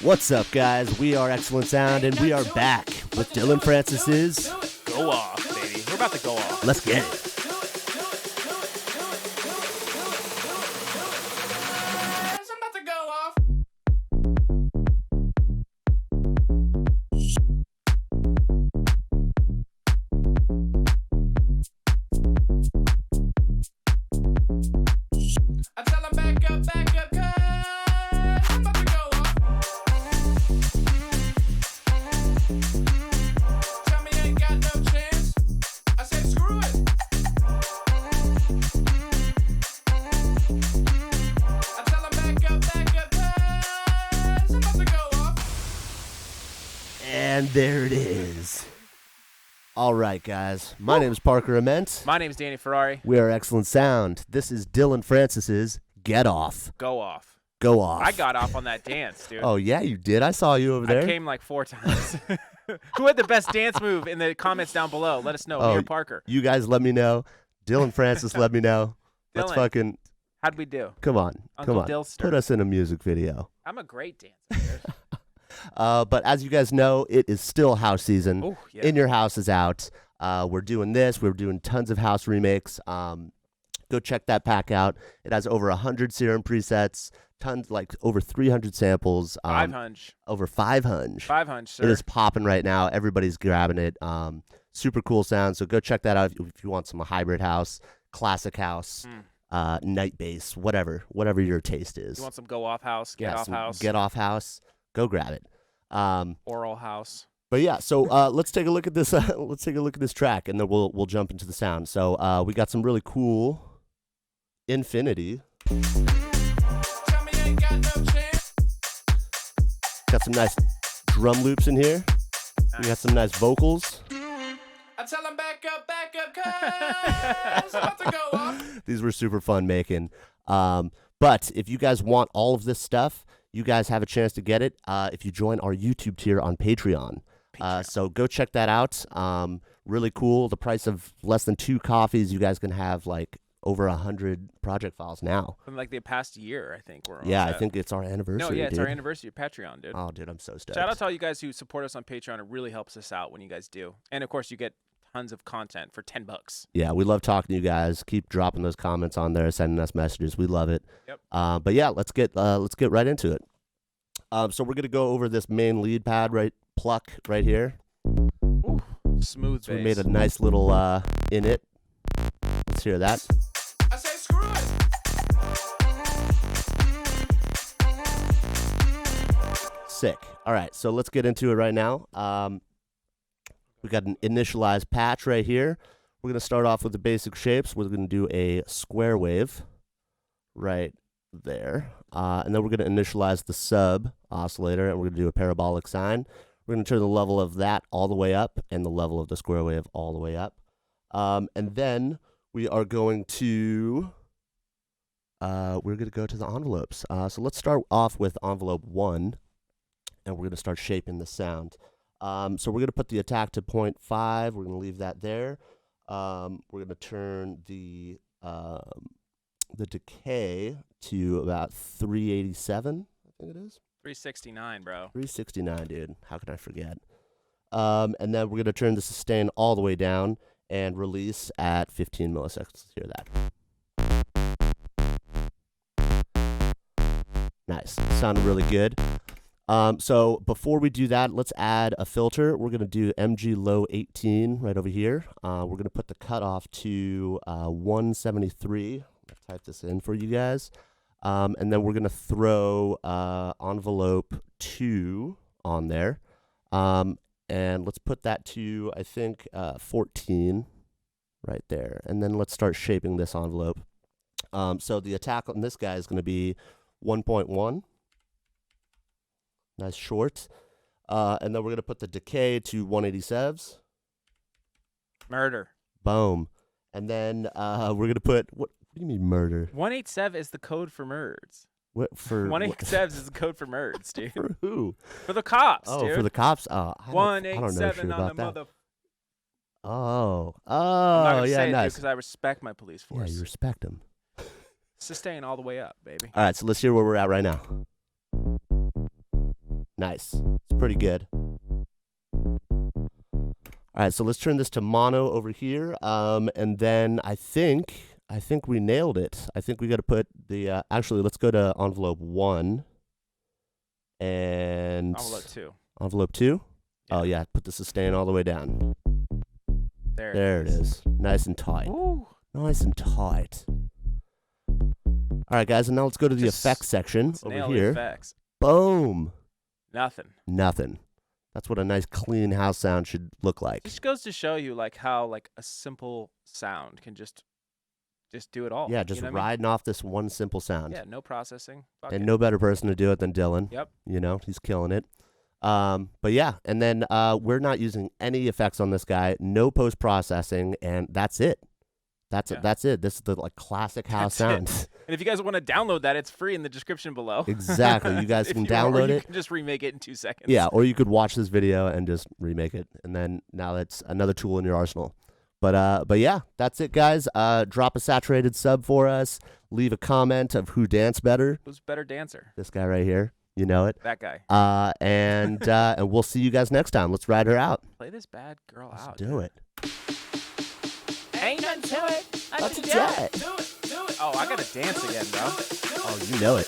What's up, guys? We are Excellent Sound, and we are back with Dillon Francis's Go Off, baby. We're about to go off. Let's Get It. I'm about to go off. I tell them back up, cause I'm about to go off. Tell me I ain't got no chance. I said screw it. I tell them back up, cause I'm about to go off. And there it is. All right, guys. My name is Parker Ament. My name's Danny Ferrari. We are Excellent Sound. This is Dillon Francis's Get Off. Go off. Go Off. I got off on that dance, dude. Oh, yeah, you did. I saw you over there. I came like 4 times. Who had the best dance move in the comments down below? Let us know. Me or Parker? You guys let me know. Dillon Francis let me know. Let's Dillon, fucking... how'd we do? Come on. Uncle Come on. Dillster. Put us in a music video. I'm a great dancer. But as you guys know, it is still house season. Oh, yeah. In Your House is out. We're doing this. We're doing tons of house remakes. Go check that pack out. It has over 100 serum presets, tons, like over 300 samples. 500. Over 500. 500, sir. It is popping right now. Everybody's grabbing it. Super cool sound. So go check that out if you want some hybrid house, classic house, night bass, whatever your taste is. You want some go off house, get off house, Get off house. Go grab it. oral house. But yeah, so let's take a look at this. Let's take a look at this track, and then we'll jump into the sound. So we got some really cool Infinity. Tell me I ain't got no chance. Got some nice drum loops in here. We got some nice vocals. I tell them back up, cause I'm about to go off. These were super fun making. But if you guys want all of this stuff, you guys have a chance to get it if you join our YouTube tier on Patreon. So go check that out. Really cool. The price of less than 2 coffees, you guys can have like over 100 project files now. From like the past year, I think we're on. Yeah, I think it's our anniversary. No, yeah, it's dude. our anniversary of Patreon, dude. Oh, dude, I'm so stoked. Shout out to all you guys who support us on Patreon. It really helps us out when you guys do. And of course, you get tons of content for $10. Yeah, we love talking to you guys. Keep dropping those comments on there, sending us messages. We love it. Yep. But yeah, let's get right into it. So we're gonna go over this main lead pad pluck right here. Ooh, smooth So bass. we made a nice little in it. Let's hear that. I say screw it. Sick. All right, so let's get into it right now. We got an initialized patch right here. We're gonna start off with the basic shapes. We're gonna do a square wave right there. And then we're going to initialize the sub oscillator, and we're going to do a parabolic sine. We're going to turn the level of that all the way up and the level of the square wave all the way up. And then we are going to go to the envelopes. So let's start off with envelope 1, and we're going to start shaping the sound. So we're going to put the attack to 0.5. We're going to leave that there. We're going to turn the decay to about 387, I think it is. 369, bro. 369, dude. How can I forget? And then we're going to turn the sustain all the way down and release at 15 milliseconds. Let's hear that. Nice. Sounded really good. So before we do that, let's add a filter. We're going to do MG low 18 right over here. We're going to put the cutoff to 173. I'll type this in for you guys. And then we're going to throw envelope 2 on there. And let's put that to, I think, 14 right there. And then let's start shaping this envelope. So the attack on this guy is going to be 1.1. Nice short. And then we're going to put the decay to 187s. Murder. Boom. And then we're going to put... What do you mean murder? 187 is the code for murds. What for? 187 is the code for murds, dude. For who? For the cops, Oh, dude. for the cops? Oh, I don't know 187 shit on about the that. mother. Oh, I'm not gonna yeah, say it, nice. because I respect my police force. Yeah, you respect them. Sustain all the way up, baby. All right, so let's hear where we're at right now. Nice. It's pretty good. All right, so let's turn this to mono over here, and then I think we nailed it. I think we got to put the actually let's go to envelope 1 and Envelope 2. Envelope 2. Yeah. Oh yeah, put the sustain all the way down. There it is. Nice and tight. Ooh. Nice and tight. All right, guys, and now let's go to the Just effects section Let's over nail the here. effects. Boom. Nothing. That's what a nice clean house sound should look like. Just goes to show you like how like a simple sound can just do it all. Yeah, just you know what I mean? riding off this one simple sound. Yeah, no processing. Fuck And it. no better person to do it than Dillon. Yep. You know, he's killing it. But yeah, and then we're not using any effects on this guy, no post processing, and that's it. That's Yeah. it. That's it. This is the like classic house That's it. sound. And if you guys want to download that, it's free in the description below. Exactly. You guys If can you want, or download you it. can just remake it in 2 seconds. Yeah, or you could watch this video and just remake it, and then now that's another tool in your arsenal. But yeah, that's it, guys. Drop a saturated sub for us. Leave a comment of who danced better. Who's better dancer? This guy right here. You know it. That guy. And we'll see you guys next time. Let's ride her out. Play this bad girl Let's out. do it. Ain't nothing to it. Let's do it. Do it. Oh, I gotta dance again, bro. Oh, you know it.